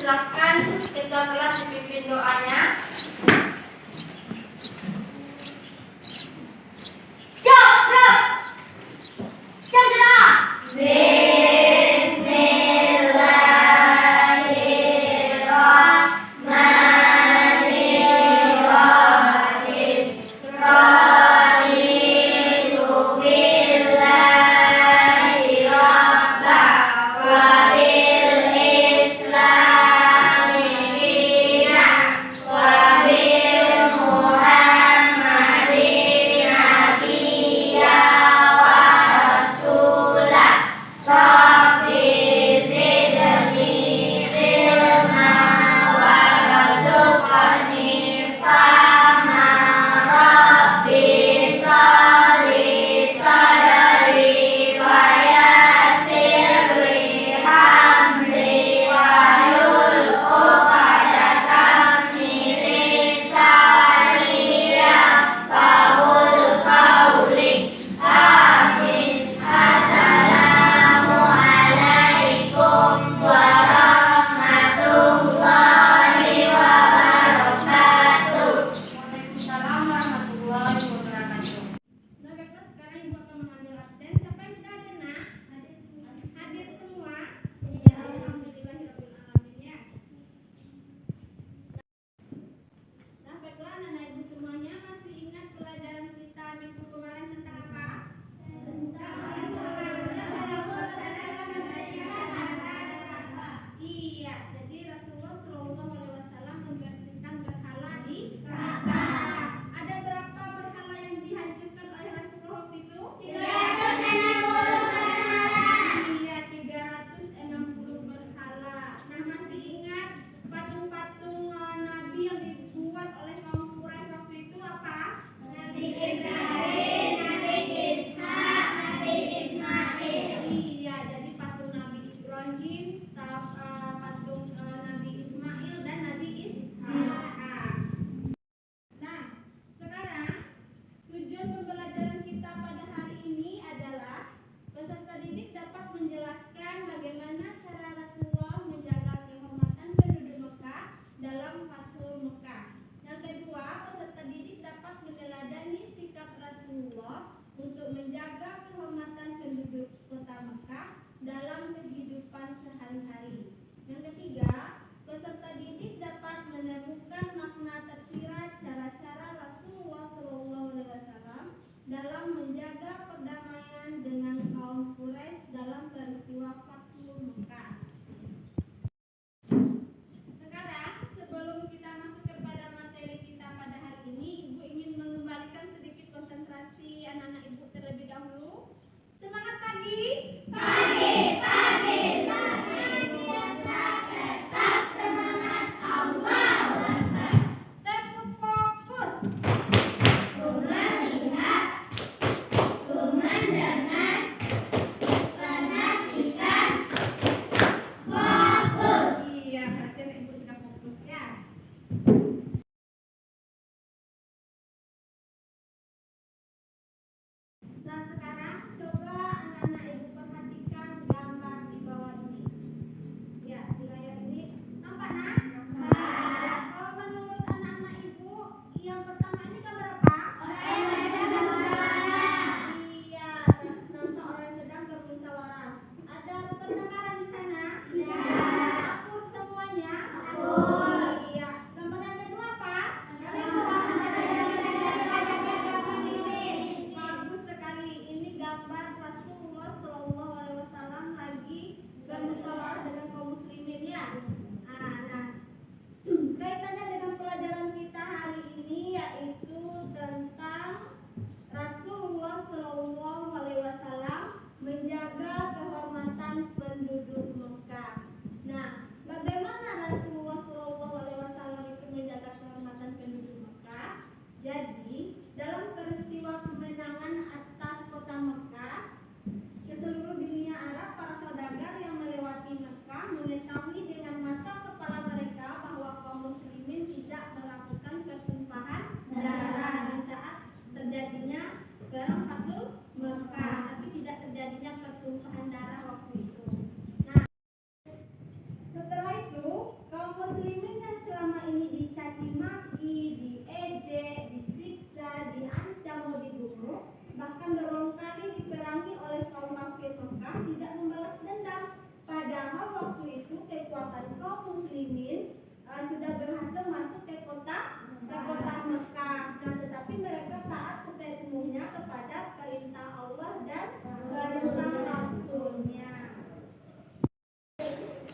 Silakan ketua kelas dipimpin doanya. Untuk menjaga kehormatan penduduk kota Mekah dalam kehidupan sehari-hari. Yang ketiga, peserta didik dapat menemukan makna tersirat cara-cara Rasulullah SAW dalam menjaga perdamaian dengan kaum Quraisy dalam peristiwa Fathul Mekah. Sekarang, sebelum kita masuk kepada materi kita pada hari ini, Ibu ingin mengembalikan sedikit konsentrasi anak-anak Ibu terlebih dahulu. Semangat pagi! Pagi, pagi, pagi.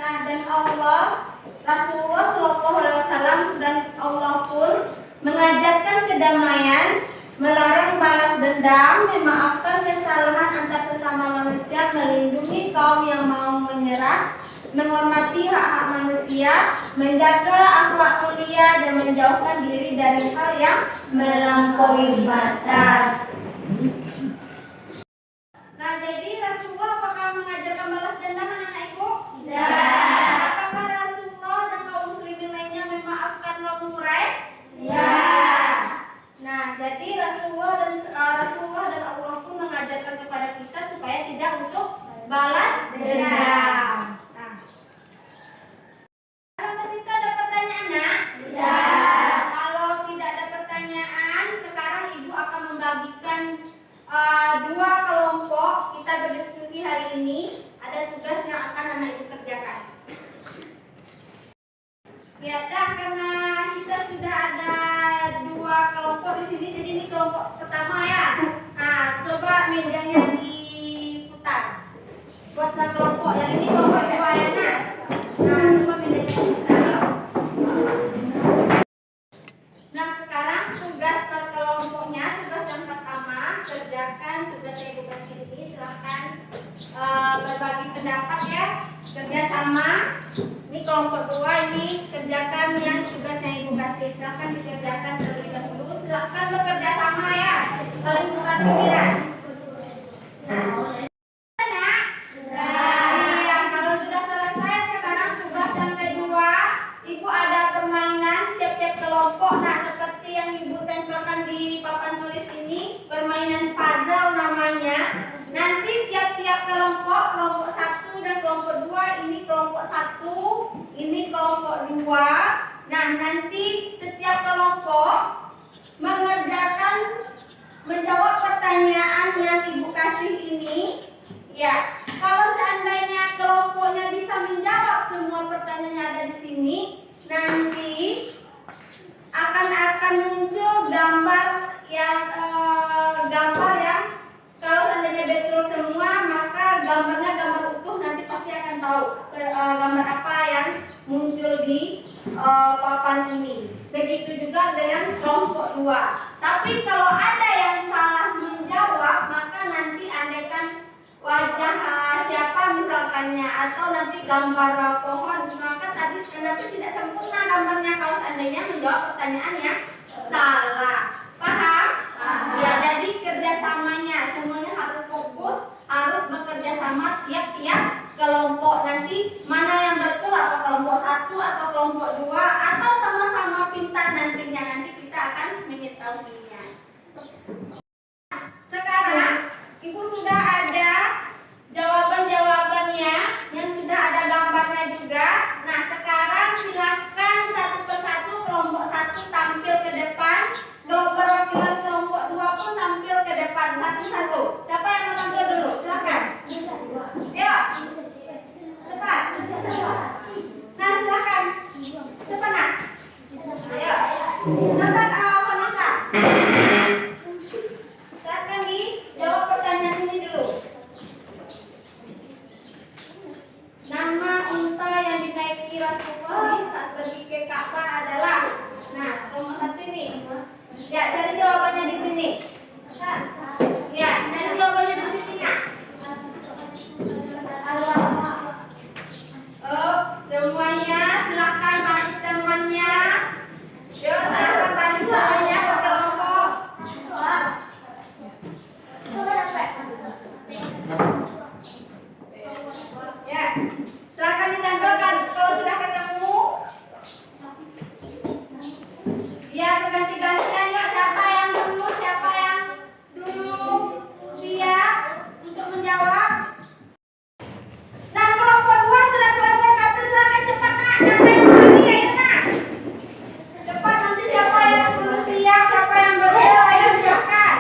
Nah, dan Allah, Rasulullah SAW dan Allah pun mengajarkan kedamaian, melarang balas dendam, memaafkan kesalahan antar sesama manusia, melindungi kaum yang mau menyerah, menghormati hak-hak manusia, menjaga akhlak mulia, dan menjauhkan diri dari hal yang melampaui batas. Nah, jadi Rasulullah apakah mengajarkan balas dendam anak-anak ibu? Ya. Apakah Rasulullah dan kaum muslimin lainnya memaafkan kaum Quraisy? Ya. Nah, jadi Rasulullah dan Allah pun mengajarkan kepada kita supaya tidak untuk balas dendam. Nah, kalau kita ada pertanyaan, nak? Ya. Kalau tidak ada pertanyaan, sekarang ibu akan membagikan dua kelompok. Kita berdiskusi hari ini. Ada tugas yang akan anak ibu kerjakan. Ya, karena kita sudah ada dua kelompok di sini, jadi ini kelompok pertama ya. Nah, coba mejanya diputar. Buatlah kelompok yang ini kelompok dua ya, nak. Nah, coba mejanya diputar. Nah, sekarang tugas per kelompoknya, tugas yang pertama, kerjakan tugas yang ibu kasih ini. Silahkan berbagi pendapat ya, kerjasama. Ini kelompok dua, ini kerjakan yang tugas yang ibu kasih. Silahkan dikerjakan terlebih dahulu. Silahkan bekerja sama ya, saling tukar pikiran. Iya, kalau sudah selesai, sekarang tugas yang kedua, ibu ada permainan tiap-tiap kelompok. Nah, seperti yang ibu tempelkan di papan tulis ini, permainan puzzle namanya. Nanti tiap-tiap kelompok, kelompok 1 dan kelompok 2, ini kelompok 1, ini kelompok 2. Nah, nanti setiap kelompok menjawab pertanyaan yang ibu kasih ini. Ya, kalau seandainya kelompoknya bisa menjawab semua pertanyaan yang ada di sini, nanti akan muncul gambar yang kalau seandainya betul semua, maka gambarnya gambar utuh, nanti pasti akan tahu gambar apa yang muncul di papan ini. Begitu juga dengan kelompok 2. Tapi kalau ada yang salah menjawab, maka nanti andaikan wajah siapa misalkannya, atau nanti gambar pohon, maka nanti tidak sempurna gambarnya kalau seandainya menjawab pertanyaan yang salah. Paham? Ya, jadi kerjasamanya semuanya harus fokus, harus bekerja sama tiap-tiap kelompok. Nanti mana yang betul, atau kelompok 1 atau kelompok 2, atau sama-sama pintar nantinya, nanti kita akan mengetahuinya. Sekarang ibu sudah ada jawaban-jawabannya, yang sudah ada gambarnya juga. Nah, sekarang silahkan satu persatu kelompok 1 tampil ke depan, perwakilan kelompok 2 pun tampil ke depan satu-satu. Siapa yang mau tampil dulu? Silahkan. Ayo, cepat. Nah, silahkan. Cepat, nak. Ayo, cepat, Vanessa. Silahkan dijawab pertanyaan ini dulu. Nama unta yang dinaiki Rasulullah saat pergi ke Ka'bah adalah. Nah, kelompok 1 ini. Ya, cari jawabannya di sini. Ya, cari jawabannya di sini, Kak. Oh, semuanya silakan bantu temannya. Yuk, silakan bantu temannya ke kelompok. Ya, silakan ditempelkan kalau sudah ketemu. Ya, berganti-gantian yuk. Siapa yang dulu siap untuk menjawab? Nah, kelompok 2 sudah selesai satu, silakan cepat, nak. Siapa yang berani? Ayo, nak. Cepat, nanti siapa yang dulu siap, siapa yang baru, ayo silakan.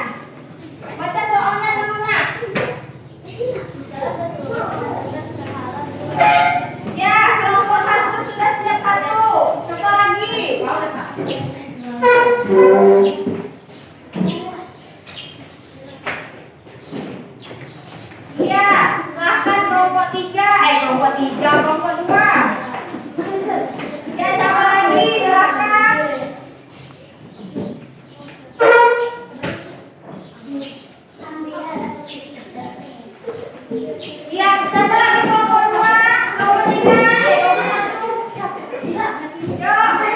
Baca soalnya dulu, nak. Ya, kelompok 1 sudah siap satu. Satu lagi. Iya, silahkan kelompok 3, kelompok 2. Iya, siapa lagi kelompok 2, kelompok 3, kelompok 1. Yuk.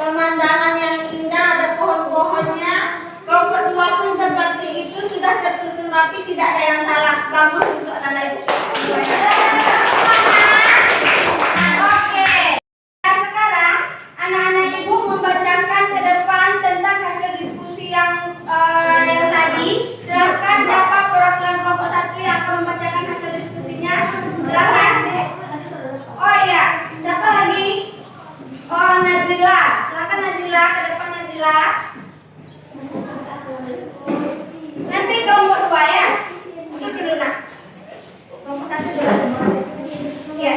Pemandangan yang indah, ada pohon-pohonnya. Kelompok 2 pun seperti itu, sudah tersusun rapi, tidak ada yang salah. Bagus untuk anak ibu. Oke. Sekarang anak-anak ibu membacakan ke depan tentang hasil diskusi yang tadi. Silakan siapa perwakilan kelompok 1 yang akan membacakan hasil diskusinya? Silakan. Oh iya, siapa lagi? Oh, Nazila. Silakan Nazila, ke depan Nazila. Nanti kelompok 2 ya. Itu dulu nah. Kelompok 1 dulu. Iya.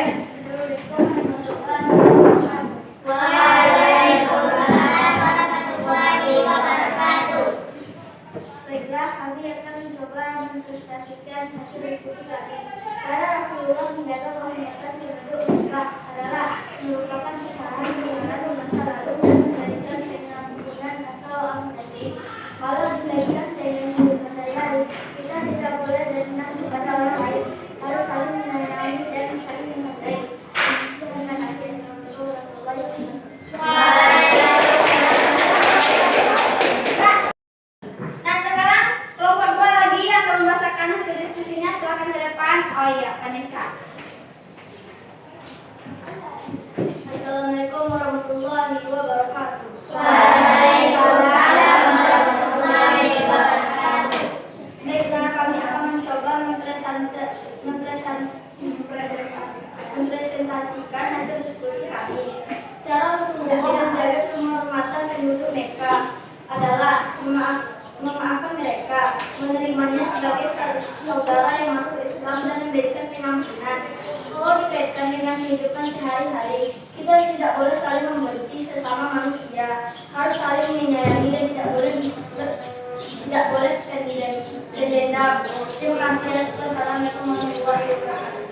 Baiklah, kami akan mencoba mempresentasikan hasil diskusi kami. Karena Rasulullah menjaga kehormatan penduduk Mekah adalah merupakan kesalahan di masa lalu dan menjadikan dengan hubungan atau amunasi. Kalau dikaitkan dengan kehidupan sehari-hari, kita tidak boleh dendam kepada orang lain, harus saling menyayangi dan saling menghargai. Terima kasih. Assalamualaikum warahmatullahi wabarakatuh. Nah sekarang kelompok 2 lagi yang akan membacakan hasil diskusinya. Silakan ke depan. Oh iya, Vanessa. Assalamualaikum warahmatullahi wabarakatuh. Waalaikumsalam warahmatullahi wabarakatuh. Baiklah, kami akan mencoba mempresentasikan hasil diskusi kami. Cara Rasulullah menjaga kehormatan penduduk Mekah adalah memaafkan mereka, menerimanya sebagai saudara yang masuk Islam dan memberikan pengampunan. Kalau dikaitkan dengan kehidupan sehari-hari, kita tidak boleh saling membenci sesama manusia, harus saling menyayangi dan tidak boleh berdendam. Terima kasih. Wassalamualaikum warahmatullahi wabarakatuh.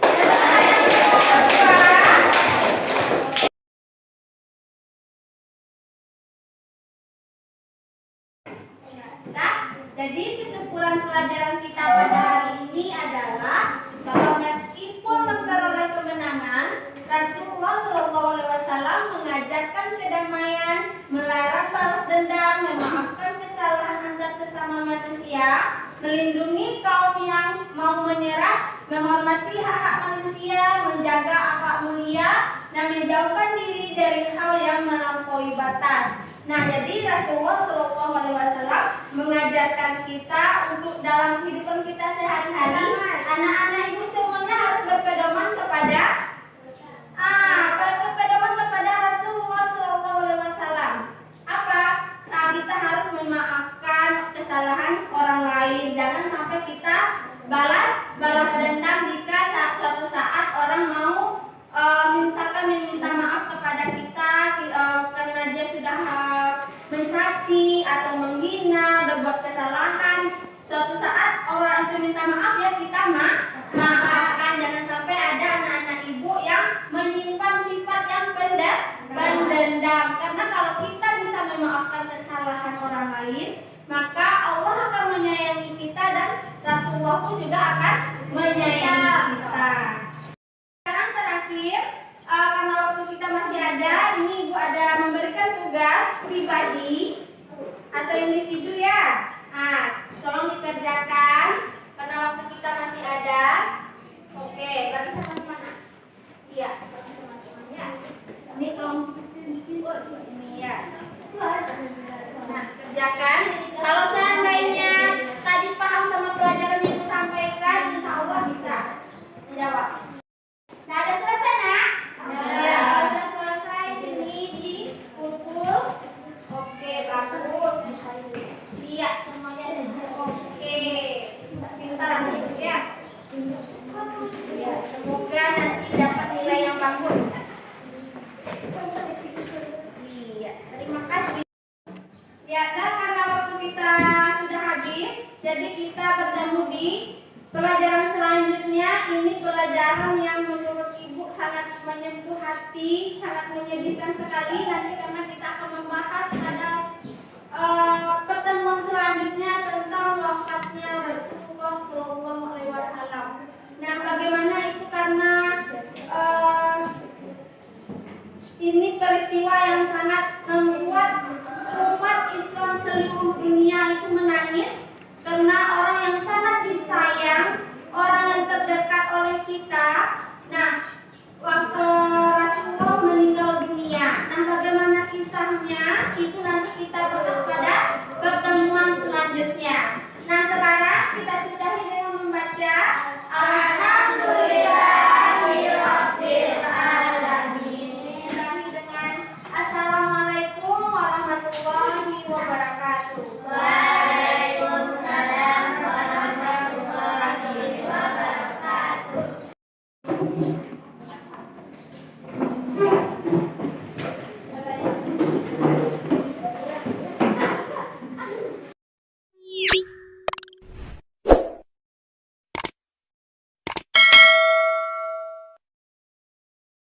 Nah, jadi kesimpulan pelajaran kita pada hari ini adalah bahwa meskipun memperoleh kemenangan, Rasulullah SAW mengajarkan kedamaian, melarang balas dendam, memaafkan kesalahan antar sesama manusia, melindungi kaum yang mau menyerah, menghormati hak-hak manusia, menjaga akhlak mulia, dan menjauhkan diri dari hal yang melampaui batas. Nah, jadi Rasulullah SAW mengajarkan kita untuk dalam kehidupan kita sehari-hari, anak-anak ibu semuanya harus berpedoman kepada Rasulullah SAW. Apa? Nah, kita harus memaafkan kesalahan orang lain. Jangan sampai kita balas dendam jika suatu saat orang mau misalkan meminta maaf kepada kita karena dia sudah mencaci atau menghina, berbuat kesalahan. Suatu saat orang itu minta maaf, ya kita maafkan. Jangan sampai ada anak-anak ibu yang menyimpan sifat yang pendendam. Karena kalau kita bisa memaafkan kesalahan lain, maka Allah akan menyayangi kita dan Rasulullah pun juga akan menyayangi kita. Sekarang terakhir, karena waktu kita masih ada, ini Ibu ada memberikan tugas pribadi atau individu ya. Nah, tolong dikerjakan karena waktu kita masih ada. Oke, bagi teman-teman. Iya, bagi teman-temannya. Ini tolong ini ya. Nah, kerjakan. Kalau seandainya tadi paham sama pelajaran yang Ibu sampaikan, insya Allah bisa menjawab. Nah, ada selesai nak? Ya, sudah selesai. Sini dipukul. Oke, bagus. Lihat semuanya ada. Oke, pintar Ibu ya. Ya, semoga nanti dapat nilai yang bagus. Iya, terima kasih. Ya, dan karena waktu kita sudah habis, jadi kita bertemu di pelajaran selanjutnya. Ini pelajaran yang menurut Ibu sangat menyentuh hati, sangat menyedihkan sekali. Nanti karena kita akan membahas pada pertemuan selanjutnya tentang wafatnya Rasulullah SAW. Nah, bagaimana itu karena ini peristiwa yang sangat membuat umat Islam seluruh dunia itu menangis karena orang yang sangat disayang, orang yang terdekat oleh kita. Nah, waktu Rasulullah meninggal dunia. Nah, bagaimana kisahnya itu nanti kita bahas pada pertemuan selanjutnya. Nah, sekarang kita sudahi dengan membaca Al-Fatihah.